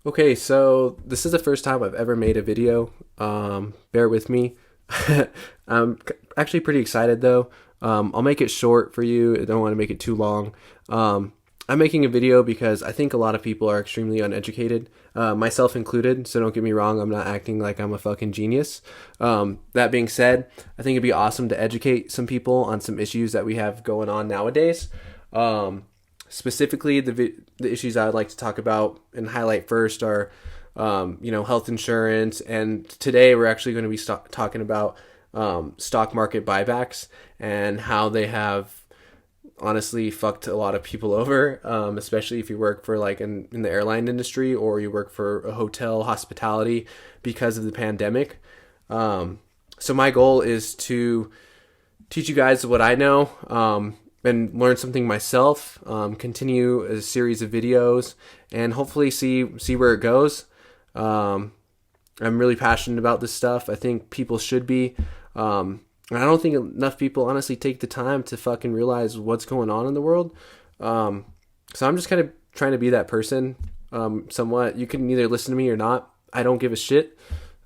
Okay, so this is the first time I've ever made a video. Bear with me. Actually pretty excited though. I'll make it short for you. I don't want to make it too long. I'm making a video because I think a lot of people are extremely uneducated, myself included. So don't get me wrong, I'm not acting like I'm a fucking genius. That being said, I think it'd be awesome to educate some people on some issues that we have going on nowadays. Specifically, the issues I would like to talk about and highlight first are, health insurance. And today we're actually going to be talking about stock market buybacks and how they have honestly fucked a lot of people over, especially if you work for like in the airline industry or you work for a hotel hospitality because of the pandemic. So my goal is to teach you guys what I know, and learn something myself, continue a series of videos, and hopefully see where it goes. I'm really passionate about this stuff. I think people should be. And I don't think enough people honestly take the time to fucking realize what's going on in the world. So I'm just kind of trying to be that person, somewhat. You can either listen to me or not. I don't give a shit.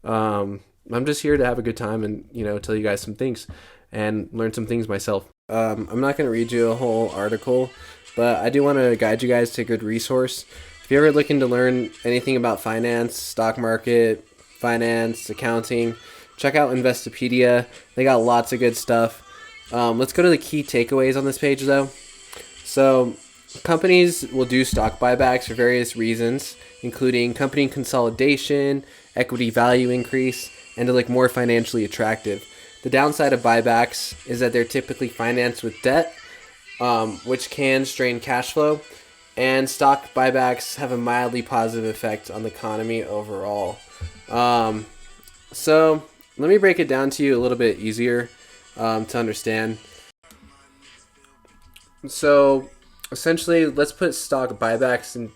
I'm just here to have a good time and, tell you guys some things and learn some things myself. I'm not going to read you a whole article, but I do want to guide you guys to a good resource. If you're ever looking to learn anything about finance, stock market, finance, accounting, check out Investopedia. They got lots of good stuff. Let's go to the key takeaways on this page, though. So, companies will do stock buybacks for various reasons, including company consolidation, equity value increase, and to look more financially attractive. The downside of buybacks is that they're typically financed with debt, which can strain cash flow, and stock buybacks have a mildly positive effect on the economy overall. So let me break it down to you a little bit easier to understand. So essentially, let's put stock buybacks and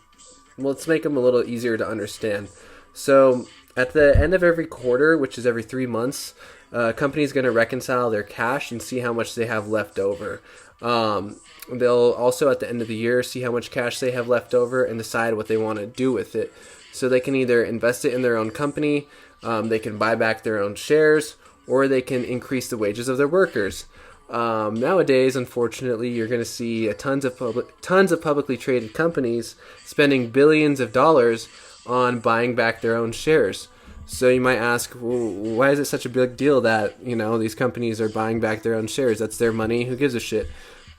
let's make them a little easier to understand. So at the end of every quarter, which is every 3 months, a company's going to reconcile their cash and see how much they have left over. They'll also, at the end of the year, see how much cash they have left over and decide what they want to do with it. So they can either invest it in their own company, they can buy back their own shares, or they can increase the wages of their workers. Nowadays, unfortunately, you're going to see tons of publicly traded companies spending billions of dollars on buying back their own shares. So you might ask, well, why is it such a big deal that, these companies are buying back their own shares? That's their money. Who gives a shit?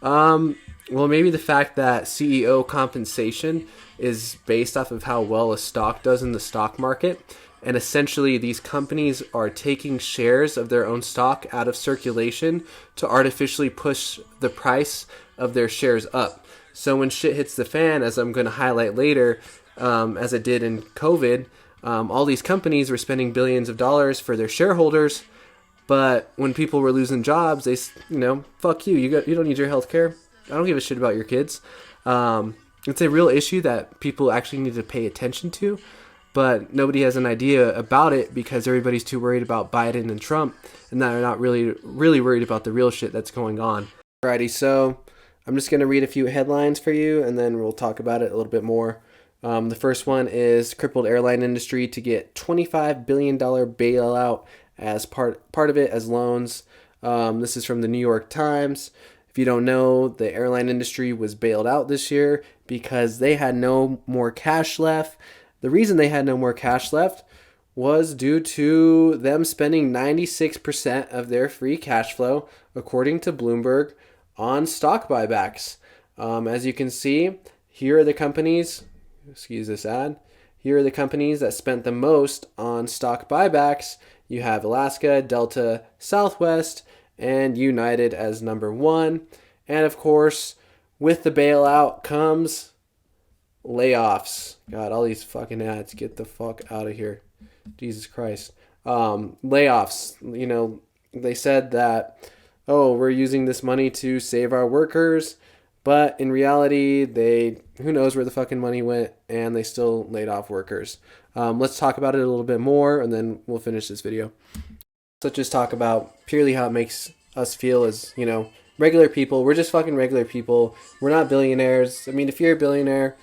Well, maybe the fact that CEO compensation is based off of how well a stock does in the stock market. And essentially, these companies are taking shares of their own stock out of circulation to artificially push the price of their shares up. So when shit hits the fan, as I'm going to highlight later, as it did in COVID, all these companies were spending billions of dollars for their shareholders, but when people were losing jobs, they, fuck you. You don't need your health care. I don't give a shit about your kids. It's a real issue that people actually need to pay attention to, but nobody has an idea about it because everybody's too worried about Biden and Trump, and they're not really worried about the real shit that's going on. Alrighty, so I'm just going to read a few headlines for you, and then we'll talk about it a little bit more. The first one is crippled airline industry to get $25 billion bailout as part of it as loans. This is from the New York Times. If you don't know, the airline industry was bailed out this year because they had no more cash left. The reason they had no more cash left was due to them spending 96% of their free cash flow, according to Bloomberg, on stock buybacks. As you can see, here are the companies. Excuse this ad. Here are the companies that spent the most on stock buybacks. You have Alaska, Delta, Southwest, and United as number one. And of course, with the bailout comes layoffs. God, all these fucking ads. Get the fuck out of here. Jesus Christ. Layoffs. They said that, we're using this money to save our workers. But in reality, who knows where the fucking money went, and they still laid off workers. Let's talk about it a little bit more, and then we'll finish this video. Let's just talk about purely how it makes us feel as, regular people. We're just fucking regular people. We're not billionaires. I mean, if you're a billionaire,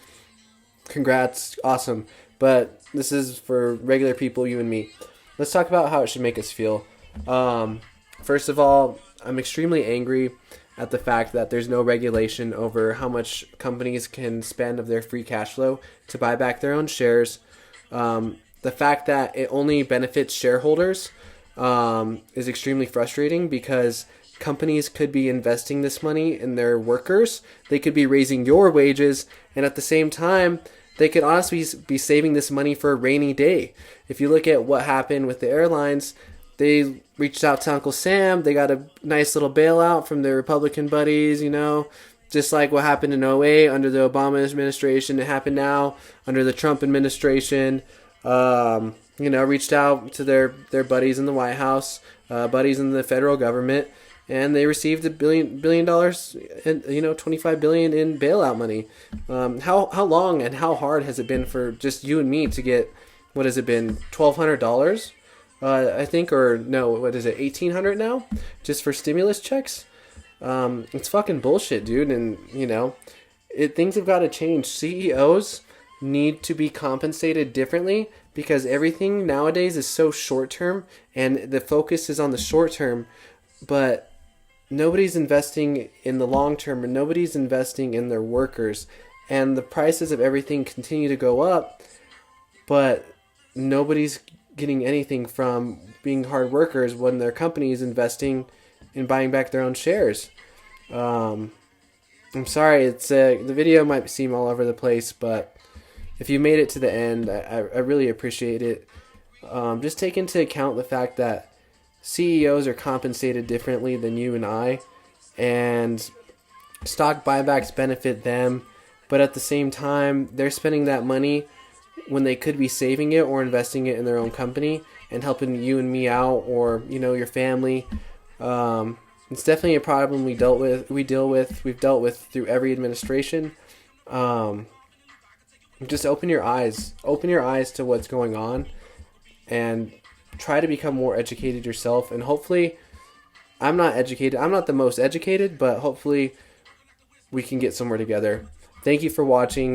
congrats, awesome. but this is for regular people, you and me. Let's talk about how it should make us feel. First of all, I'm extremely angry at the fact that there's no regulation over how much companies can spend of their free cash flow to buy back their own shares. The fact that it only benefits shareholders is extremely frustrating, because companies could be investing this money in their workers. They could be raising your wages, and at the same time, they could honestly be saving this money for a rainy day. If you look at what happened with the airlines, they reached out to Uncle Sam. They got a nice little bailout from their Republican buddies, just like what happened in '08 under the Obama administration. It happened now under the Trump administration. Reached out to their buddies in the White House, buddies in the federal government, and they received $1 billion, and $25 billion in bailout money. How long and how hard has it been for just you and me to get, what has it been, $1,200? I think, or no, what is it, $1,800 now, just for stimulus checks? It's fucking bullshit, dude. And things have got to change. CEOs need to be compensated differently, because everything nowadays is so short term, and the focus is on the short term, but nobody's investing in the long term, and nobody's investing in their workers, and the prices of everything continue to go up, but nobody's getting anything from being hard workers when their company is investing in buying back their own shares. I'm sorry, the video might seem all over the place, but if you made it to the end, I really appreciate it. Just take into account the fact that CEOs are compensated differently than you and I, and stock buybacks benefit them, but at the same time, they're spending that money when they could be saving it or investing it in their own company and helping you and me out, or your family. It's definitely a problem we've dealt with through every administration. Just open your eyes to what's going on, and try to become more educated yourself. And hopefully, I'm not the most educated, but hopefully we can get somewhere together. Thank you for watching.